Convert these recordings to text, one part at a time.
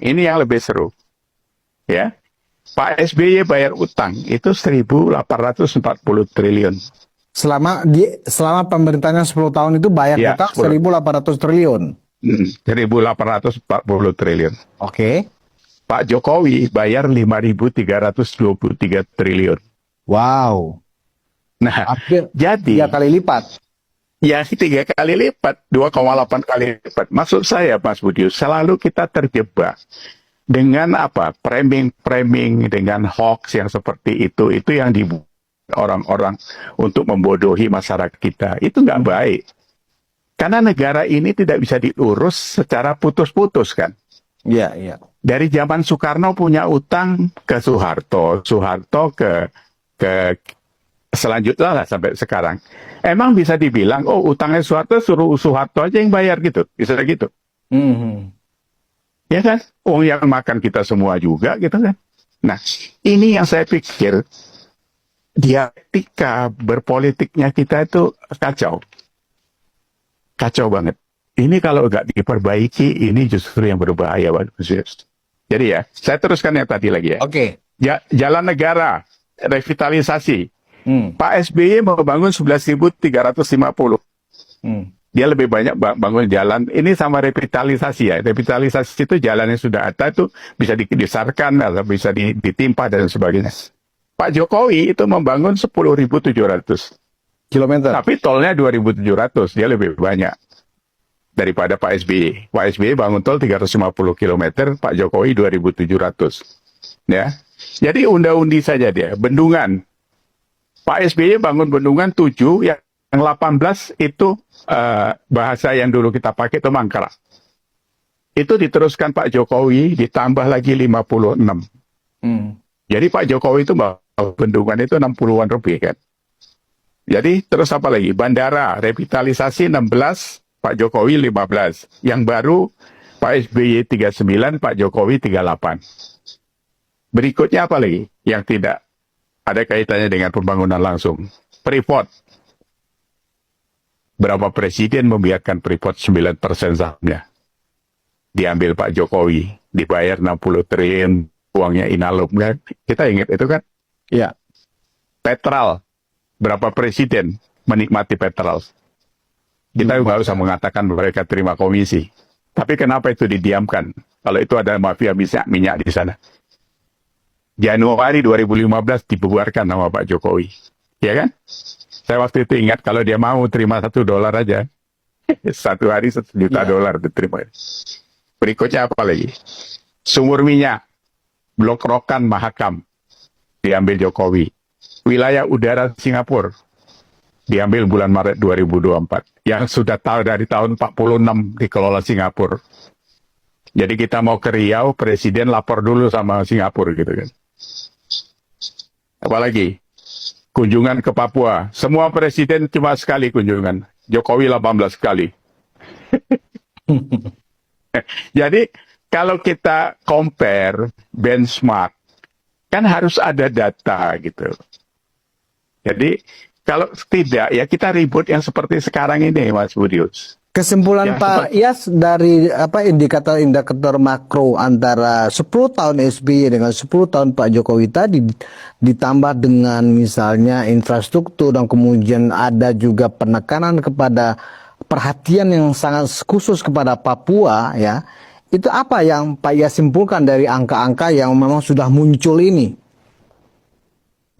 Ini yang lebih seru. Ya, Pak SBY bayar utang itu 1.840 triliun. Selama pemerintahnya 10 tahun itu bayar Ya, utang 1.800 triliun. 1.840 triliun. Oke. Pak Jokowi bayar 5.323 triliun. Wow. Nah, Hampir jadi 3 kali lipat. ya 3 kali lipat, 2,8 kali lipat. Maksud saya, Mas Budi, selalu kita terjebak dengan apa? Framing dengan hoax yang seperti itu yang dibuat orang-orang untuk membodohi masyarakat kita. Itu nggak baik. Karena negara ini tidak bisa diurus secara putus-putus kan. Iya, iya. Dari zaman Soekarno punya utang ke Soeharto, Soeharto ke selanjutnya lah sampai sekarang. Emang bisa dibilang, oh utangnya Soeharto suruh Soeharto aja yang bayar gitu, bisa gitu. Ya kan? Oh yang makan kita semua juga gitu kan. Nah, ini yang saya pikir dialektika berpolitiknya kita itu kacau. Kacau banget. Ini kalau nggak diperbaiki, ini justru yang berbahaya. Jadi ya, saya teruskan yang tadi lagi ya. Oke. Jalan negara, revitalisasi. Pak SBY membangun 11.350. Dia lebih banyak bangun jalan. Ini sama revitalisasi ya. Revitalisasi itu jalan yang sudah ada itu bisa didesarkan atau bisa ditimpa dan sebagainya. Pak Jokowi itu membangun 10.700 kilometer. Tapi tolnya 2.700, dia lebih banyak daripada Pak SBY. Pak SBY bangun tol 350 km, Pak Jokowi 2.700. Ya. Jadi unda-undi saja dia. Bendungan. Pak SBY bangun bendungan 7, yang 18 itu bahasa yang dulu kita pakai itu mangkrak. Itu diteruskan Pak Jokowi, ditambah lagi 56. Jadi Pak Jokowi itu bendungan itu 60-an lebih kan. Jadi terus apa lagi? Bandara, revitalisasi 16, Pak Jokowi 15. Yang baru Pak SBY 39, Pak Jokowi 38. Berikutnya apa lagi? Yang tidak ada kaitannya dengan pembangunan langsung. Freeport. Berapa presiden membiarkan Freeport 9% sahamnya? Diambil Pak Jokowi, dibayar 60 triliun, uangnya Inalum kan? Kita ingat itu kan? Iya. Petral. Berapa presiden menikmati Petral? Kita nggak usah mengatakan mereka terima komisi. Tapi kenapa itu didiamkan? Kalau itu ada mafia minyak di sana. Januari 2015 dibubarkan nama Pak Jokowi. Ya kan? Saya waktu itu ingat kalau dia mau terima $1 aja. Satu hari $1 juta diterima. Berikutnya apa lagi? Sumur minyak. Blok Rokan Mahakam. Diambil Jokowi. Wilayah udara Singapura diambil bulan Maret 2024. Yang sudah tahu dari tahun 46 dikelola Singapura. Jadi kita mau ke Riau, presiden lapor dulu sama Singapura gitu kan. Apalagi kunjungan ke Papua. Semua presiden cuma sekali kunjungan. Jokowi 18 kali. Jadi kalau kita compare benchmark, kan harus ada data gitu. Jadi kalau tidak ya kita ribut yang seperti sekarang ini, Mas Budius. Kesimpulan Ya, Pak Iyas dari indikator makro antara 10 tahun SBY dengan 10 tahun Pak Jokowi tadi ditambah dengan misalnya infrastruktur dan kemudian ada juga penekanan kepada perhatian yang sangat khusus kepada Papua ya. Itu apa yang Pak Iyas simpulkan dari angka-angka yang memang sudah muncul ini?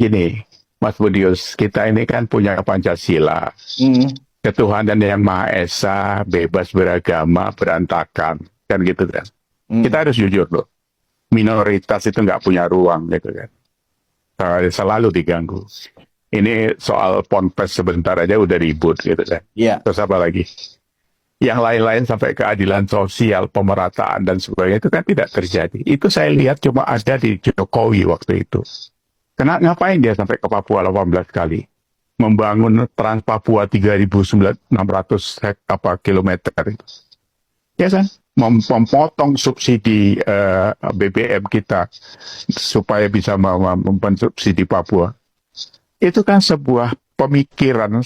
Gini, Mas Budius, kita ini kan punya Pancasila. Ketuhanan yang Maha Esa, bebas beragama, berantakan. Kan gitu kan. Kita harus jujur loh. Minoritas itu nggak punya ruang gitu kan. Selalu diganggu. Ini soal ponpes sebentar aja udah ribut gitu kan. Yeah. Terus apa lagi? Yang lain-lain sampai keadilan sosial, pemerataan dan sebagainya itu kan tidak terjadi. Itu saya lihat cuma ada di Jokowi waktu itu. Ngapain dia sampai ke Papua 18 kali? Membangun Trans Papua 3.600 kilometer itu. Ya kan? Memotong subsidi BBM kita supaya bisa mensubsidi Papua. Itu kan sebuah pemikiran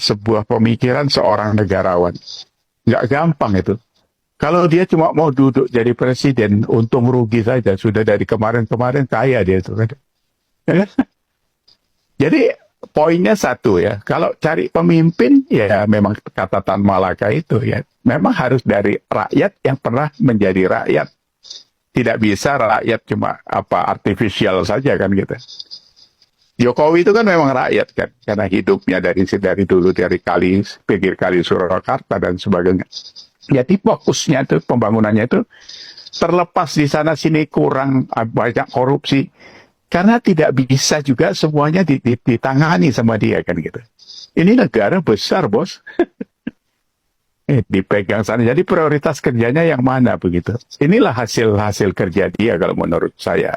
seorang negarawan. Nggak gampang itu. Kalau dia cuma mau duduk jadi presiden, untung rugi saja. Sudah dari kemarin-kemarin kaya dia itu kan. Jadi poinnya satu ya, kalau cari pemimpin ya memang kata Tan Malaka itu ya, memang harus dari rakyat yang pernah menjadi rakyat. Tidak bisa rakyat cuma artifisial saja kan gitu. Jokowi itu kan memang rakyat kan, karena hidupnya dari dulu dari pinggir kali Surakarta dan sebagainya. Jadi fokusnya itu pembangunannya itu terlepas di sana sini kurang banyak korupsi. Karena tidak bisa juga semuanya ditangani sama dia kan gitu. Ini negara besar bos. Dipegang sana. Jadi prioritas kerjanya yang mana begitu. Inilah hasil kerja dia kalau menurut saya.